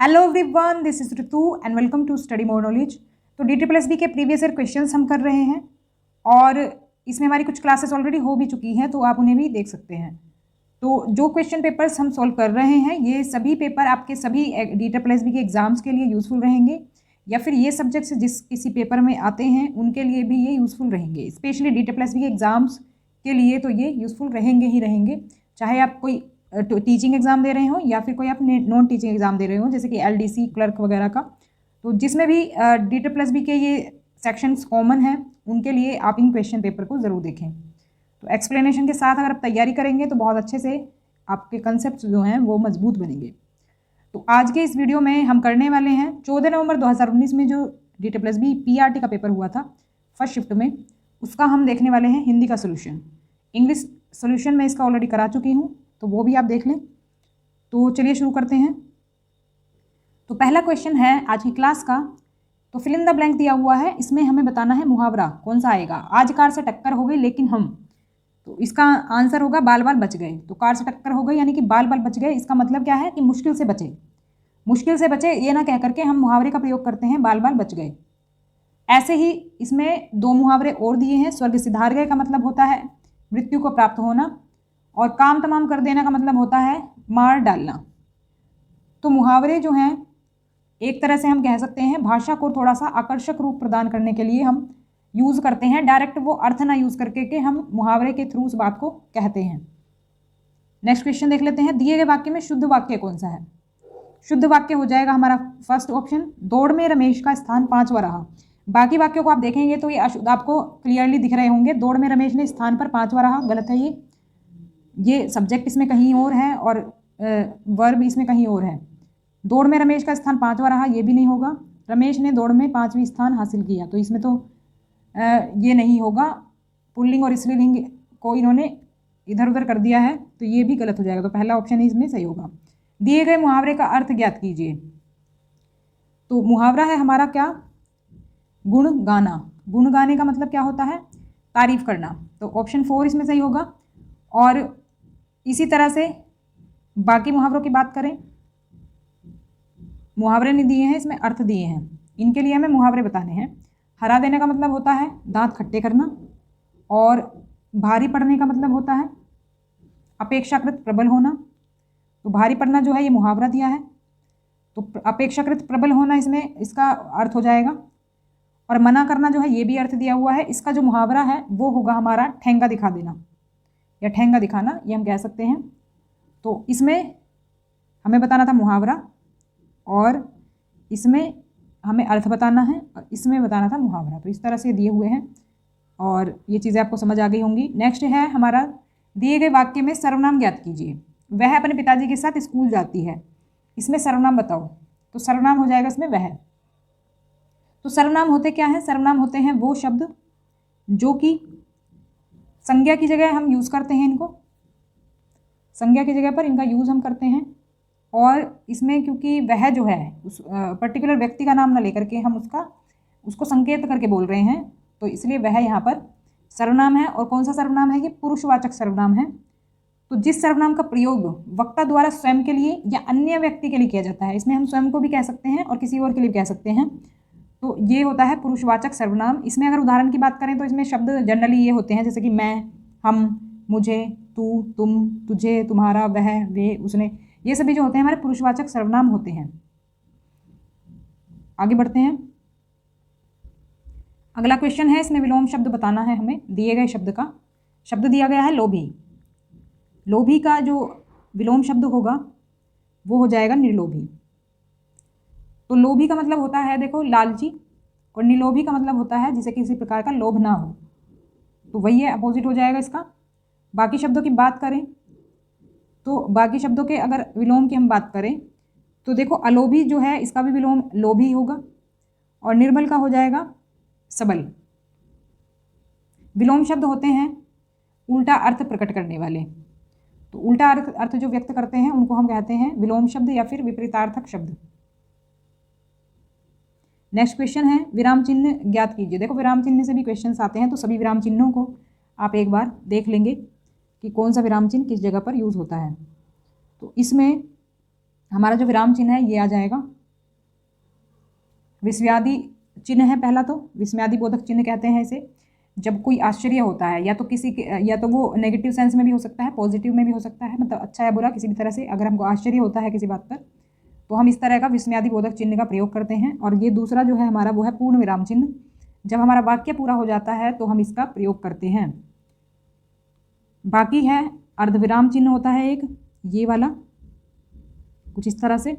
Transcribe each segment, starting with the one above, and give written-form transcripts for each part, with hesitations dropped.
Hello everyone, this is Ritu and welcome to study more knowledge. तो DSSB के previous year questions हम कर रहे हैं और इसमें हमारी कुछ क्लासेस ऑलरेडी हो भी चुकी हैं, तो आप उन्हें भी देख सकते हैं। तो जो क्वेश्चन पेपर्स हम सॉल्व कर रहे हैं, ये सभी पेपर आपके सभी DSSB के एग्जाम्स के लिए यूजफुल रहेंगे, या फिर ये सब्जेक्ट्स जिस किसी पेपर में आते हैं उनके लिए भी ये यूजफुल रहेंगे। स्पेशली DSSB के एग्जाम्स के लिए तो ये यूजफुल रहेंगे ही रहेंगे, चाहे आप कोई टीचिंग एग्जाम दे रहे हो या फिर कोई आप नॉन टीचिंग एग्जाम दे रहे हो, जैसे कि LDC क्लर्क वगैरह का। तो जिसमें भी DSSB के ये सेक्शंस कॉमन हैं, उनके लिए आप इन क्वेश्चन पेपर को ज़रूर देखें। तो एक्सप्लेनेशन के साथ अगर आप तैयारी करेंगे तो बहुत अच्छे से आपके कंसेप्ट जो हैं वो मजबूत बनेंगे। तो आज के इस वीडियो में हम करने वाले हैं 14 नवंबर 2019 में जो DSSB PRT का पेपर हुआ था फर्स्ट शिफ्ट में, उसका हम देखने वाले हैं हिंदी का सोल्यूशन। इंग्लिश सोल्यूशन मैं इसका ऑलरेडी करा चुकी हूँ, तो वो भी आप देख लें। तो चलिए शुरू करते हैं। तो पहला क्वेश्चन है आज की क्लास का, तो फिल इन द ब्लैंक दिया हुआ है, इसमें हमें बताना है मुहावरा कौन सा आएगा। आज कार से टक्कर हो गई लेकिन हम, तो इसका आंसर होगा बाल बाल बच गए। तो कार से टक्कर हो गई यानी कि बाल बाल बच गए, इसका मतलब क्या है कि मुश्किल से बचे। मुश्किल से बचे ये ना कह करके हम मुहावरे का प्रयोग करते हैं बाल बाल बच गए। ऐसे ही इसमें दो मुहावरे और दिए हैं। स्वर्ग सिधार गए का मतलब होता है मृत्यु को प्राप्त होना, और काम तमाम कर देना का मतलब होता है मार डालना। तो मुहावरे जो हैं एक तरह से हम कह सकते हैं भाषा को थोड़ा सा आकर्षक रूप प्रदान करने के लिए हम यूज़ करते हैं, डायरेक्ट वो अर्थ ना यूज़ करके के हम मुहावरे के थ्रू उस बात को कहते हैं। नेक्स्ट क्वेश्चन देख लेते हैं। दिए गए वाक्य में शुद्ध वाक्य कौन सा है। शुद्ध वाक्य हो जाएगा हमारा फर्स्ट ऑप्शन, दौड़ में रमेश का स्थान 5वां रहा। बाकी वाक्यों को आप देखेंगे तो ये अशुद्ध आपको क्लियरली दिख रहे होंगे। दौड़ में रमेश ने स्थान पर 5वां रहा, गलत है ये सब्जेक्ट इसमें कहीं और है और वर्ब इसमें कहीं और है। दौड़ में रमेश का स्थान 5वां रहा, ये भी नहीं होगा। रमेश ने दौड़ में 5वीं स्थान हासिल किया, तो इसमें तो ये नहीं होगा। पुल्लिंग और स्त्रीलिंग को इन्होंने इधर उधर कर दिया है, तो ये भी गलत हो जाएगा। तो पहला ऑप्शन ही इसमें सही होगा। दिए गए मुहावरे का अर्थ ज्ञात कीजिए। तो मुहावरा है हमारा क्या, गुण गाना। गुण गाने का मतलब क्या होता है, तारीफ करना। तो ऑप्शन 4 इसमें सही होगा। और इसी तरह से बाकी मुहावरों की बात करें, मुहावरे नहीं दिए हैं, इसमें अर्थ दिए हैं, इनके लिए हमें मुहावरे बताने हैं। हरा देने का मतलब होता है दांत खट्टे करना, और भारी पड़ने का मतलब होता है अपेक्षाकृत प्रबल होना। तो भारी पड़ना जो है ये मुहावरा दिया है, तो अपेक्षाकृत प्रबल होना इसमें इसका अर्थ हो जाएगा। और मना करना जो है ये भी अर्थ दिया हुआ है। इसका जो मुहावरा है वो होगा हमारा ठेंगा दिखा देना या ठेंगा दिखाना, ये हम कह सकते हैं। तो इसमें हमें बताना था मुहावरा, और इसमें हमें अर्थ बताना है, और इसमें बताना था मुहावरा। तो इस तरह से दिए हुए हैं और ये चीज़ें आपको समझ आ गई होंगी। नेक्स्ट है हमारा, दिए गए वाक्य में सर्वनाम ज्ञात कीजिए। वह अपने पिताजी के साथ स्कूल जाती है, इसमें सर्वनाम बताओ। तो सर्वनाम हो जाएगा इसमें वह। तो सर्वनाम होते क्या है, सर्वनाम होते हैं वो शब्द जो कि संज्ञा की जगह हम यूज़ करते हैं, इनको संज्ञा की जगह पर इनका यूज़ हम करते हैं। और इसमें क्योंकि वह जो है उस पर्टिकुलर व्यक्ति का नाम ना लेकर के हम उसको संकेत करके बोल रहे हैं, तो इसलिए वह यहाँ पर सर्वनाम है। और कौन सा सर्वनाम है, ये पुरुषवाचक सर्वनाम है। तो जिस सर्वनाम का प्रयोग वक्ता द्वारा स्वयं के लिए या अन्य व्यक्ति के लिए किया जाता है, इसमें हम स्वयं को भी कह सकते हैं और किसी और के लिए भी कह सकते हैं, तो ये होता है पुरुषवाचक सर्वनाम। इसमें अगर उदाहरण की बात करें तो इसमें शब्द जनरली ये होते हैं, जैसे कि मैं, हम, मुझे, तू, तुम, तुझे, तुम्हारा, वह, वे, उसने, ये सभी जो होते हैं हमारे पुरुषवाचक सर्वनाम होते हैं। आगे बढ़ते हैं। अगला क्वेश्चन है, इसमें विलोम शब्द बताना है हमें। दिए गए शब्द का शब्द दिया गया है लोभी। लोभी का जो विलोम शब्द होगा वो हो जाएगा निर्लोभी। तो लोभी का मतलब होता है देखो लालची, और निर्लोभी का मतलब होता है जिसे किसी प्रकार का लोभ ना हो, तो वही है, अपोजिट हो जाएगा इसका। बाकी शब्दों की बात करें तो बाकी शब्दों के अगर विलोम की हम बात करें तो देखो अलोभी जो है इसका भी विलोम लोभी होगा, और निर्बल का हो जाएगा सबल। विलोम शब्द होते हैं उल्टा अर्थ प्रकट करने वाले, तो उल्टा अर्थ जो व्यक्त करते हैं उनको हम कहते हैं विलोम शब्द या फिर विपरीतार्थक शब्द। नेक्स्ट क्वेश्चन है, विराम चिन्ह ज्ञात कीजिए। देखो विराम चिन्ह से भी क्वेश्चंस आते हैं, तो सभी विराम चिन्हों को आप एक बार देख लेंगे कि कौन सा विराम चिन्ह किस जगह पर यूज़ होता है। तो इसमें हमारा जो विराम चिन्ह है ये आ जाएगा। विस्मयादि चिन्ह है पहला, तो विस्मयादि बोधक चिन्ह कहते हैं इसे। जब कोई आश्चर्य होता है, या तो किसी के, या तो वो नेगेटिव सेंस में भी हो सकता है, पॉजिटिव में भी हो सकता है, मतलब अच्छा या बुरा किसी भी तरह से अगर हमको आश्चर्य होता है किसी बात पर, तो हम इस तरह का विस्मयादि बोधक चिन्ह का प्रयोग करते हैं। और ये दूसरा जो है हमारा वो है पूर्ण विराम चिन्ह। जब हमारा वाक्य पूरा हो जाता है तो हम इसका प्रयोग करते हैं। बाकी है अर्धविराम चिन्ह होता है एक, ये वाला कुछ इस तरह से,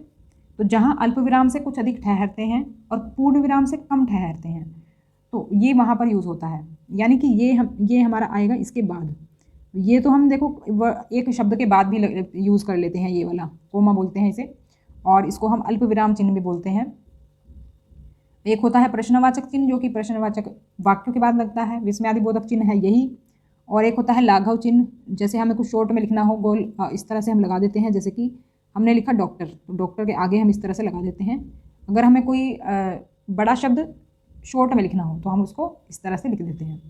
तो जहाँ अल्प विराम से कुछ अधिक ठहरते हैं और पूर्ण विराम से कम ठहरते हैं, तो ये वहाँ पर यूज़ होता है। यानी कि ये हमारा आएगा इसके बाद। ये तो हम देखो एक शब्द के बाद भी यूज़ कर लेते हैं, ये वाला कोमा बोलते हैं इसे, और इसको हम अल्प विराम चिन्ह भी बोलते हैं। एक होता है प्रश्नवाचक चिन्ह, जो कि प्रश्नवाचक वाक्यों के बाद लगता है, विस्मयादि बोधक चिन्ह है यही। और एक होता है लाघव चिन्ह, जैसे हमें कुछ शॉर्ट में लिखना हो, गोल इस तरह से हम लगा देते हैं। जैसे कि हमने लिखा डॉक्टर, तो डॉक्टर के आगे हम इस तरह से लगा देते हैं। अगर हमें कोई बड़ा शब्द शॉर्ट में लिखना हो तो हम उसको इस तरह से लिख देते हैं।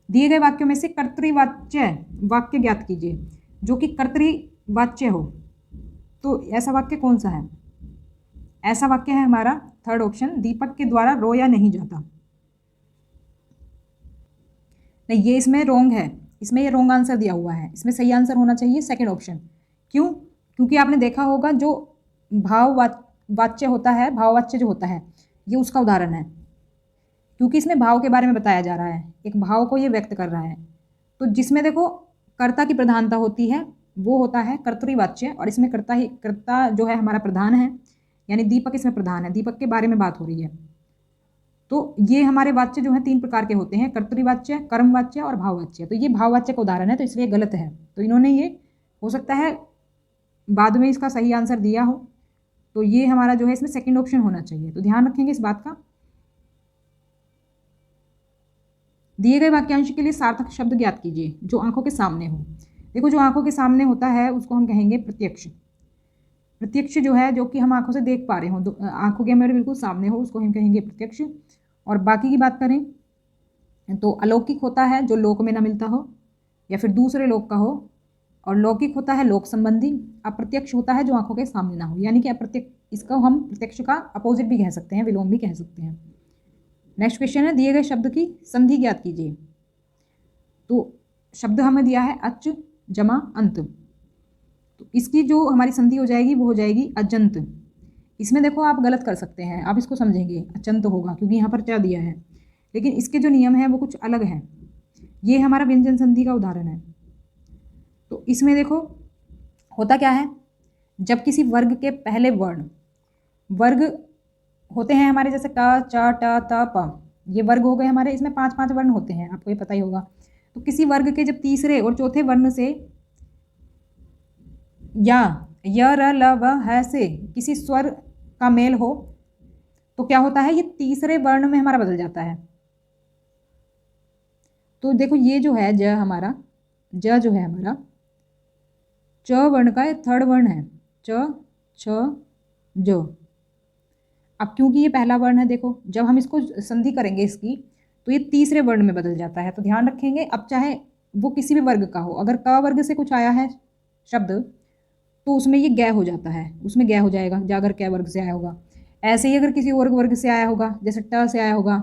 दिए गए वाक्यों में से कर्तृवाच्य वाक्य ज्ञात कीजिए जो कि कर्तृवाच्य हो। तो ऐसा वाक्य कौन सा है? ऐसा वाक्य है हमारा थर्ड ऑप्शन, दीपक के द्वारा रोया नहीं जाता। नहीं, ये इसमें रोंग है, इसमें ये रोंग आंसर दिया हुआ है। इसमें सही आंसर होना चाहिए सेकंड ऑप्शन। क्यों? क्योंकि आपने देखा होगा जो भाववाच्य होता है, भाववाच्य जो होता है, ये उसका उदाहरण है, क्योंकि इसमें भाव के बारे में बताया जा रहा है, एक भाव को ये व्यक्त कर रहा है। तो जिसमें देखो कर्ता की प्रधानता होती है वो होता है कर्तृवाच्य, और इसमें कर्ता जो है हमारा प्रधान है, यानी दीपक इसमें प्रधान है, दीपक के बारे में बात हो रही है। तो ये हमारे वाच्य जो है 3 प्रकार के होते हैं, कर्तृवाच्य, कर्मवाच्य और भाववाच्य। तो ये भाववाच्य का उदाहरण है, तो इसलिए गलत है। तो इन्होंने ये हो सकता है बाद में इसका सही आंसर दिया हो, तो ये हमारा जो है इसमें सेकंड ऑप्शन होना चाहिए। तो ध्यान रखेंगे इस बात का। दिए गए वाक्यांश के लिए सार्थक शब्द ज्ञात कीजिए जो आंखों के सामने हो। देखो, जो आंखों के सामने होता है उसको हम कहेंगे प्रत्यक्ष। प्रत्यक्ष जो है, जो कि हम आंखों से देख पा रहे हो, आंखों के हमारे बिल्कुल सामने हो, उसको हम कहेंगे प्रत्यक्ष। और बाकी की बात करें तो अलौकिक होता है जो लोक में ना मिलता हो या फिर दूसरे लोक का हो, और लौकिक होता है लोक संबंधी। अप्रत्यक्ष होता है जो आंखों के सामने ना हो, यानी कि अप्रत्यक्ष, इसको हम प्रत्यक्ष का अपोजिट भी कह सकते हैं, विलोम भी कह सकते हैं। नेक्स्ट क्वेश्चन है, दिए गए शब्द की संधि ज्ञात कीजिए। तो शब्द हमें दिया है अच जमा अंत, तो इसकी जो हमारी संधि हो जाएगी वो हो जाएगी अजंत। इसमें देखो आप गलत कर सकते हैं, आप इसको समझेंगे अचंत होगा क्योंकि यहाँ पर च दिया है, लेकिन इसके जो नियम है वो कुछ अलग हैं। ये हमारा व्यंजन संधि का उदाहरण है। तो इसमें देखो होता क्या है, जब किसी वर्ग के पहले वर्ण, वर्ग होते हैं हमारे जैसे क च ट त प, ये वर्ग हो गए हमारे, इसमें 5-5 वर्ण होते हैं, आपको ये पता ही होगा। तो किसी वर्ग के जब तीसरे और चौथे वर्ण से या य र ल व ह से किसी स्वर का मेल हो तो क्या होता है, ये तीसरे वर्ण में हमारा बदल जाता है। तो देखो ये जो है ज हमारा, ज जो है हमारा च वर्ण का थर्ड वर्ण है, च छ ज। अब क्योंकि ये पहला वर्ण है, देखो जब हम इसको संधि करेंगे इसकी, तो ये तीसरे वर्ण में बदल जाता है। तो ध्यान रखेंगे, अब चाहे वो किसी भी वर्ग का हो, अगर क वर्ग से कुछ आया है शब्द तो उसमें ये ग हो जाता है, उसमें ग हो जाएगा, अगर क वर्ग से आया होगा। ऐसे ही अगर किसी और वर्ग से आया होगा, जैसे ट से आया होगा,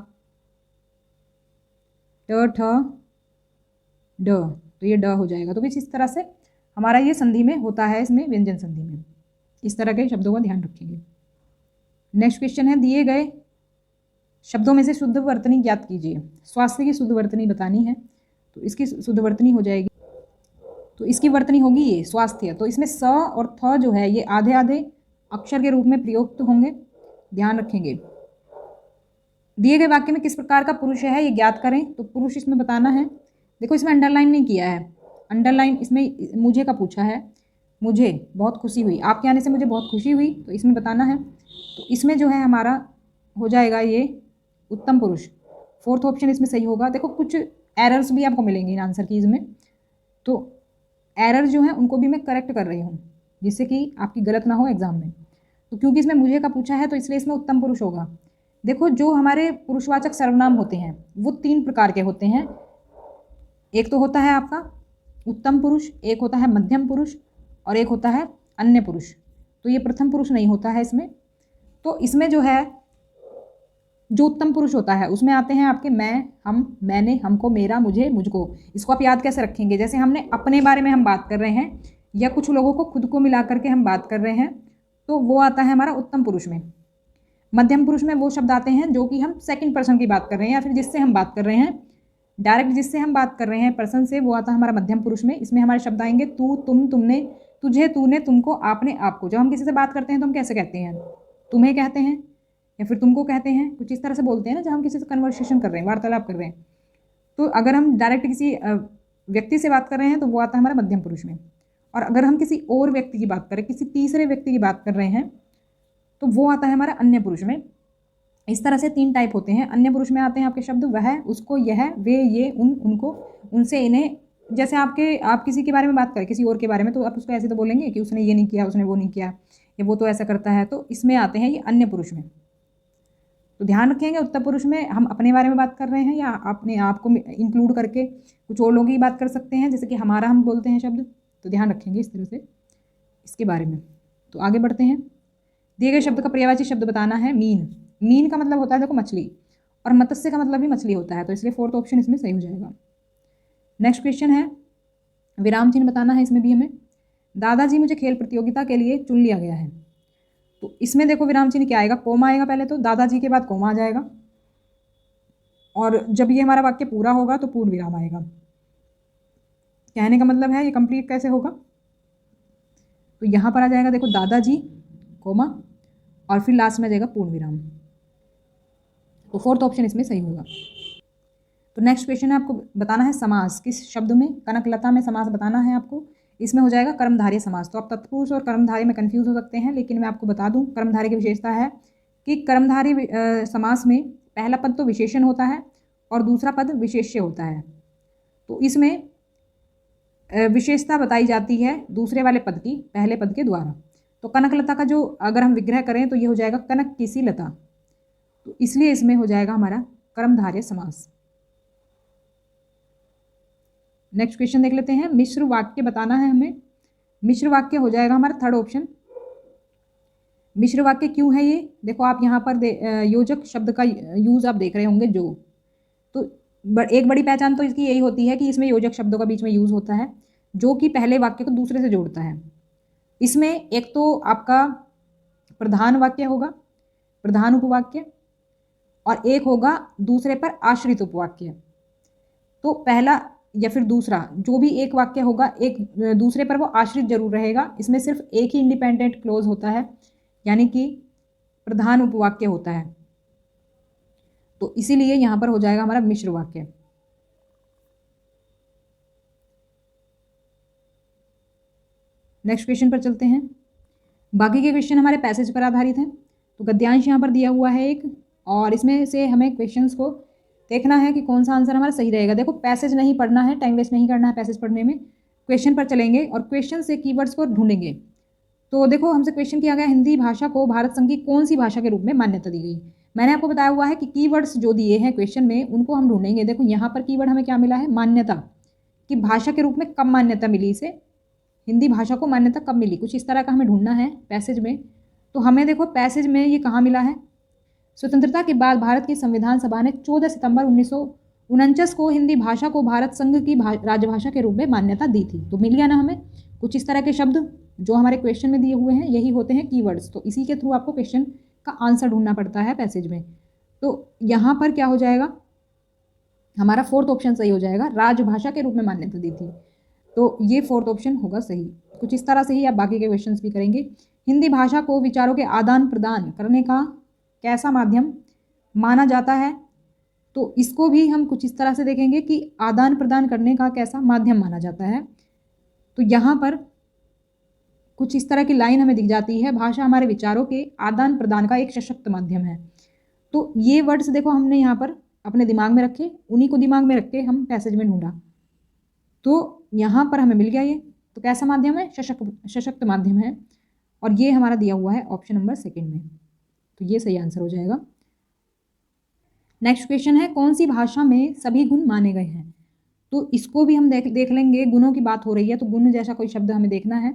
ट ठ ड, तो ये ड हो जाएगा। तो कुछ इस तरह से हमारा ये संधि में होता है, इसमें व्यंजन संधि में। इस तरह के शब्दों का ध्यान रखेंगे। नेक्स्ट क्वेश्चन है, दिए गए शब्दों में से शुद्ध वर्तनी ज्ञात कीजिए। स्वास्थ्य की शुद्ध वर्तनी बतानी है, तो इसकी शुद्ध वर्तनी हो जाएगी, तो इसकी वर्तनी होगी ये स्वास्थ्य। तो इसमें स और थ जो है ये आधे आधे अक्षर के रूप में प्रयुक्त होंगे, ध्यान रखेंगे। दिए गए वाक्य में किस प्रकार का पुरुष है ये ज्ञात करें। तो पुरुष इसमें बताना है। देखो इसमें अंडरलाइन नहीं किया है, अंडरलाइन इसमें मुझे का पूछा है, मुझे बहुत खुशी हुई, आपके आने से मुझे बहुत खुशी हुई, तो इसमें बताना है। तो इसमें जो है हमारा हो जाएगा ये उत्तम पुरुष, फोर्थ ऑप्शन इसमें सही होगा। देखो कुछ एरर्स भी आपको मिलेंगे इन आंसर कीज में, तो एरर जो है उनको भी मैं करेक्ट कर रही हूँ जिससे कि आपकी गलत ना हो एग्जाम में। तो क्योंकि इसमें मुझे का पूछा है तो इसलिए इसमें उत्तम पुरुष होगा। देखो जो हमारे पुरुषवाचक सर्वनाम होते हैं वो 3 प्रकार के होते हैं। एक तो होता है आपका उत्तम पुरुष, एक होता है मध्यम पुरुष और एक होता है अन्य पुरुष। तो ये प्रथम पुरुष नहीं होता है इसमें। तो इसमें जो है जो उत्तम पुरुष होता है उसमें आते हैं आपके मैं, हम, मैंने, हमको, मेरा, मुझे, मुझको। इसको आप याद कैसे रखेंगे? जैसे हमने अपने बारे में हम बात कर रहे हैं या कुछ लोगों को खुद को मिला करके हम बात कर रहे हैं, तो वो आता है हमारा उत्तम पुरुष में। मध्यम पुरुष में वो शब्द आते हैं जो कि हम सेकंड पर्सन की बात कर रहे हैं या फिर जिससे हम बात कर रहे हैं, डायरेक्ट जिससे हम बात कर रहे हैं पर्सन से, वो आता है हमारा मध्यम पुरुष में। इसमें हमारे शब्द आएंगे तू, तुम, तुमने, तुझे, तूने, तुमको, आपने, आपको। जब हम किसी से बात करते हैं तो हम कैसे कहते हैं? तुम्हें कहते हैं या फिर तुमको कहते हैं, कुछ इस तरह से बोलते हैं ना जब हम किसी से कन्वर्सेशन कर रहे हैं, वार्तालाप कर रहे हैं। तो अगर हम डायरेक्ट किसी व्यक्ति से बात कर रहे हैं तो वो आता है हमारा मध्यम पुरुष में। और अगर हम किसी और व्यक्ति की बात करें, किसी तीसरे व्यक्ति की बात कर रहे हैं, तो वो आता है हमारा अन्य पुरुष में। इस तरह से 3 टाइप होते हैं। अन्य पुरुष में आते हैं आपके शब्द वह, उसको, यह, वे, ये, उन, उनको, उनसे, इन्हें। जैसे आप किसी के बारे में बात करें, किसी और के बारे में, तो आप उसको ऐसे तो बोलेंगे कि उसने ये नहीं किया, उसने वो नहीं किया, या वो तो ऐसा करता है। तो इसमें आते हैं ये अन्य पुरुष में। तो ध्यान रखेंगे उत्तर पुरुष में हम अपने बारे में बात कर रहे हैं या अपने आप को इंक्लूड करके कुछ और लोगों की बात कर सकते हैं, जैसे कि हमारा हम बोलते हैं शब्द। तो ध्यान रखेंगे इस तरह से इसके बारे में। तो आगे बढ़ते हैं। दिए गए शब्द का पर्यायवाची शब्द बताना है। मीन। मीन का मतलब होता है देखो मछली, और मत्स्य का मतलब भी मछली होता है, तो इसलिए 4th ऑप्शन इसमें सही हो जाएगा। नेक्स्ट क्वेश्चन है विराम चिन्ह बताना है इसमें भी हमें। दादाजी मुझे खेल प्रतियोगिता के लिए चुन लिया गया है। तो इसमें देखो विराम चिन्ह क्या आएगा? कोमा आएगा पहले, तो दादाजी के बाद कोमा आ जाएगा, और जब ये हमारा वाक्य पूरा होगा तो पूर्ण विराम आएगा। कहने का मतलब है ये कंप्लीट कैसे होगा? तो यहाँ पर आ जाएगा देखो दादाजी कोमा, और फिर लास्ट में आ जाएगा पूर्ण विराम। तो 4th ऑप्शन इसमें सही होगा। तो नेक्स्ट क्वेश्चन है आपको बताना है समास। किस शब्द में? कनकलता में समास बताना है आपको। इसमें हो जाएगा कर्मधारय समास। तो आप तत्पुरुष और कर्मधारय में कंफ्यूज हो सकते हैं, लेकिन मैं आपको बता दूं कर्मधारय की विशेषता है कि कर्मधारय समास में पहला पद तो विशेषण होता है और दूसरा पद विशेष्य होता है। तो इसमें विशेषता बताई जाती है दूसरे वाले पद की पहले पद के द्वारा। तो कनकलता का जो अगर हम विग्रह करें तो ये हो जाएगा कनक की सी लता। तो इसलिए इसमें हो जाएगा हमारा कर्मधारय समास। नेक्स्ट क्वेश्चन देख लेते हैं। मिश्र वाक्य बताना है हमें। मिश्र वाक्य हो जाएगा हमारा 3rd ऑप्शन। मिश्र वाक्य क्यों है ये? देखो आप यहाँ पर योजक शब्द का यूज आप देख रहे होंगे जो। तो एक बड़ी पहचान तो इसकी यही होती है कि इसमें योजक शब्दों का बीच में यूज होता है जो कि पहले वाक्य को दूसरे से जोड़ता है। इसमें एक तो आपका प्रधान वाक्य होगा, प्रधान उपवाक्य, और एक होगा दूसरे पर आश्रित उपवाक्य। तो पहला या फिर दूसरा जो भी एक वाक्य होगा, एक दूसरे पर वो आश्रित जरूर रहेगा। इसमें सिर्फ एक ही इंडिपेंडेंट क्लोज होता है, यानी कि प्रधान उपवाक्य होता है। तो इसीलिए यहां पर हो जाएगा हमारा मिश्र वाक्य। नेक्स्ट क्वेश्चन पर चलते हैं। बाकी के क्वेश्चन हमारे पैसेज पर आधारित हैं। तो गद्यांश यहाँ पर दिया हुआ है एक, और इसमें से हमें क्वेश्चंस को देखना है कि कौन सा आंसर हमारा सही रहेगा। देखो पैसेज नहीं पढ़ना है, टाइम वेस्ट नहीं करना है पैसेज पढ़ने में, क्वेश्चन पर चलेंगे और क्वेश्चन से कीवर्ड्स को ढूंढेंगे। तो देखो हमसे क्वेश्चन किया गया हिंदी भाषा को भारत संघ की कौन सी भाषा के रूप में मान्यता दी गई। मैंने आपको बताया हुआ है कि कीवर्ड्स जो दिए हैं क्वेश्चन में उनको हम ढूंढेंगे। देखो यहाँ पर कीवर्ड हमें क्या मिला है? मान्यता, कि भाषा के रूप में कब मान्यता मिली इसे, हिंदी भाषा को मान्यता कब मिली, कुछ इस तरह का हमें ढूंढना है पैसेज में। तो हमें देखो पैसेज में ये कहाँ मिला है? स्वतंत्रता के बाद भारत की संविधान सभा ने 14 सितंबर 1949 को हिंदी भाषा को भारत संघ की राजभाषा के रूप में मान्यता दी थी। तो मिल गया ना हमें। कुछ इस तरह के शब्द जो हमारे क्वेश्चन में दिए हुए हैं यही होते हैं कीवर्ड्स। तो इसी के थ्रू आपको क्वेश्चन का आंसर ढूंढना पड़ता है पैसेज में। तो यहाँ पर क्या हो जाएगा? हमारा 4th ऑप्शन सही हो जाएगा, राजभाषा के रूप में मान्यता दी थी। तो ये 4th ऑप्शन होगा सही। कुछ इस तरह से ही आप बाकी के क्वेश्चंस भी करेंगे। हिंदी भाषा को विचारों के आदान प्रदान करने का कैसा माध्यम माना जाता है? तो इसको भी हम कुछ इस तरह से देखेंगे कि आदान प्रदान करने का कैसा माध्यम माना जाता है। तो यहाँ पर कुछ इस तरह की लाइन हमें दिख जाती है, भाषा हमारे विचारों के आदान प्रदान का एक सशक्त माध्यम है। तो ये वर्ड्स देखो हमने यहाँ पर अपने दिमाग में रखे, उन्हीं को दिमाग में रख के हम पैसेज में ढूंढा। तो यहाँ पर हमें मिल गया ये। तो कैसा माध्यम है? सशक्त माध्यम है, और ये हमारा दिया हुआ है ऑप्शन नंबर 2 में। तो ये सही आंसर हो जाएगा। नेक्स्ट क्वेश्चन है कौन सी भाषा में सभी गुण माने गए हैं? तो इसको भी हम देख लेंगे। गुणों की बात हो रही है तो गुण जैसा कोई शब्द हमें देखना है।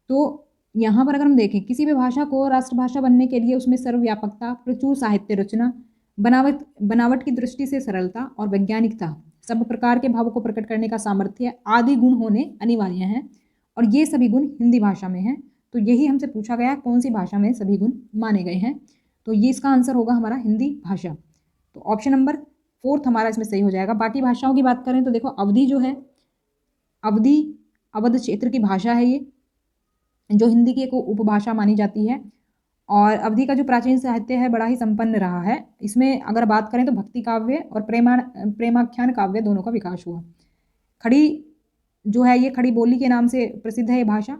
तो यहाँ पर अगर हम देखें, किसी भी भाषा को राष्ट्रभाषा बनने के लिए उसमें सर्वव्यापकता, प्रचुर साहित्य रचना, बनावट की दृष्टि से सरलता और वैज्ञानिकता, सब प्रकार के भावों को प्रकट करने का सामर्थ्य आदि गुण होने अनिवार्य हैं, और ये सभी गुण हिंदी भाषा में हैं। तो यही हमसे पूछा गया कौन सी भाषा में सभी गुण माने गए हैं, तो ये इसका आंसर होगा हमारा हिंदी भाषा। तो ऑप्शन नंबर 4 हमारा इसमें सही हो जाएगा। बाकी भाषाओं की बात करें तो देखो, अवधी जो है, अवधी अवध क्षेत्र की भाषा है ये, जो हिंदी की एक उपभाषा मानी जाती है। और अवधी का जो प्राचीन साहित्य है बड़ा ही संपन्न रहा है। इसमें अगर बात करें तो भक्ति काव्य और प्रेमाख्यान काव्य दोनों का विकास हुआ। खड़ी जो है ये खड़ी बोली के नाम से प्रसिद्ध है ये भाषा,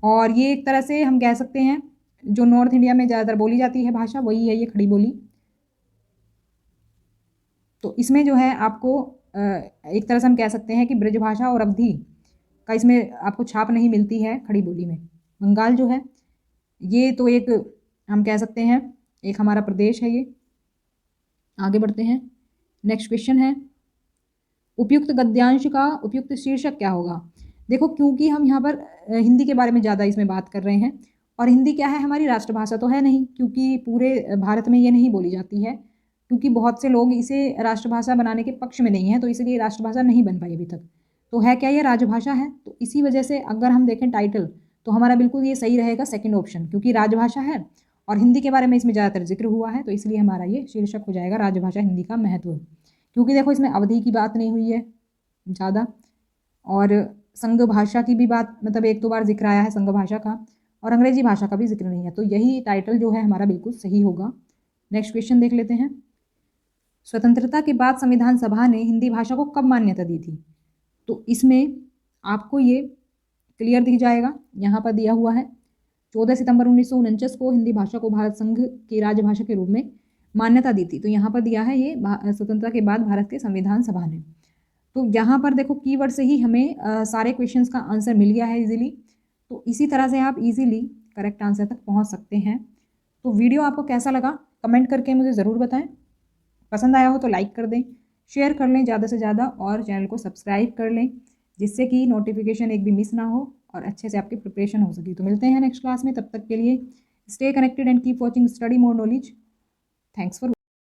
और ये एक तरह से हम कह सकते हैं जो नॉर्थ इंडिया में ज़्यादातर बोली जाती है भाषा वही है ये खड़ी बोली। तो इसमें जो है आपको एक तरह से हम कह सकते हैं कि ब्रज भाषा और अवधी का इसमें आपको छाप नहीं मिलती है खड़ी बोली में। बंगाल जो है ये तो एक हम कह सकते हैं एक हमारा प्रदेश है ये। आगे बढ़ते हैं, नेक्स्ट क्वेश्चन है, उपयुक्त गद्यांश का उपयुक्त शीर्षक क्या होगा। देखो, क्योंकि हम यहाँ पर हिंदी के बारे में ज़्यादा इसमें बात कर रहे हैं, और हिंदी क्या है हमारी राष्ट्रभाषा तो है नहीं, क्योंकि पूरे भारत में ये नहीं बोली जाती है, क्योंकि बहुत से लोग इसे राष्ट्रभाषा बनाने के पक्ष में नहीं है, तो इसलिए राष्ट्रभाषा नहीं बन पाई अभी तक। तो है क्या ये राजभाषा है, तो इसी वजह से अगर हम देखें टाइटल तो हमारा बिल्कुल ये सही रहेगा सेकंड ऑप्शन, क्योंकि राजभाषा है और हिंदी के बारे में इसमें ज़्यादातर जिक्र हुआ है, तो इसलिए हमारा ये शीर्षक हो जाएगा राजभाषा हिंदी का महत्व। क्योंकि देखो इसमें अवधि की बात नहीं हुई है ज़्यादा, और संघ भाषा की भी बात मतलब एक दो बार जिक्र आया है संघ भाषा का, और अंग्रेजी भाषा का भी जिक्र नहीं है, तो यही टाइटल जो है हमारा बिल्कुल सही होगा। नेक्स्ट क्वेश्चन देख लेते हैं, स्वतंत्रता के बाद संविधान सभा ने हिंदी भाषा को कब मान्यता दी थी। तो इसमें आपको ये क्लियर दिख जाएगा, यहाँ पर दिया हुआ है 14 सितंबर 1949 को हिंदी भाषा को भारत संघ की राजभाषा के रूप में मान्यता दी थी। तो यहाँ पर दिया है ये स्वतंत्रता के बाद भारत के संविधान सभा ने। तो यहाँ पर देखो कीवर्ड से ही हमें सारे क्वेश्चंस का आंसर मिल गया है इजीली, तो इसी तरह से आप इजीली करेक्ट आंसर तक पहुँच सकते हैं। तो वीडियो आपको कैसा लगा कमेंट करके मुझे ज़रूर बताएं, पसंद आया हो तो लाइक कर दें, शेयर कर लें ज़्यादा से ज़्यादा, और चैनल को सब्सक्राइब कर लें जिससे कि नोटिफिकेशन एक भी मिस ना हो और अच्छे से आपकी प्रिपरेशन हो सके। तो मिलते हैं नेक्स्ट क्लास में, तब तक के लिए stay connected and keep watching study more knowledge. Thanks for